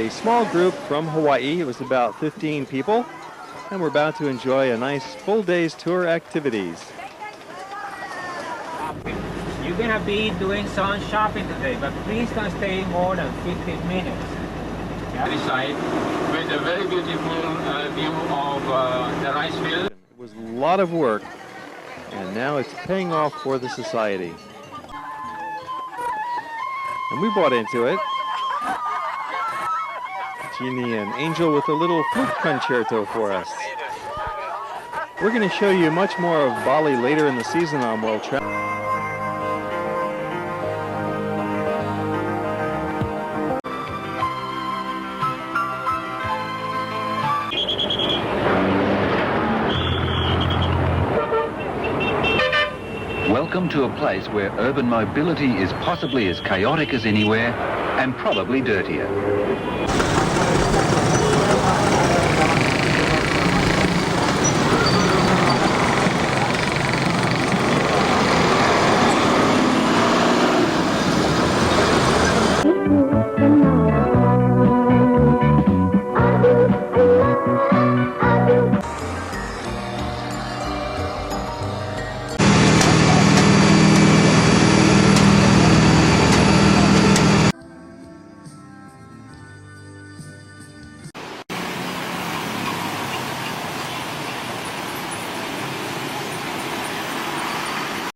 a small group from Hawaii. It was about 15 people, and we're about to enjoy a nice full day's tour activities. You're gonna be doing some shopping today, but please don't stay more than 15 minutes. This side with a very beautiful view of the rice field. It was a lot of work, and now it's paying off for the society. And we bought into it. Jeannie and Angel with a little flute concerto for us. We're going to show you much more of Bali later in the season on World Travel. Welcome to a place where urban mobility is possibly as chaotic as anywhere and probably dirtier.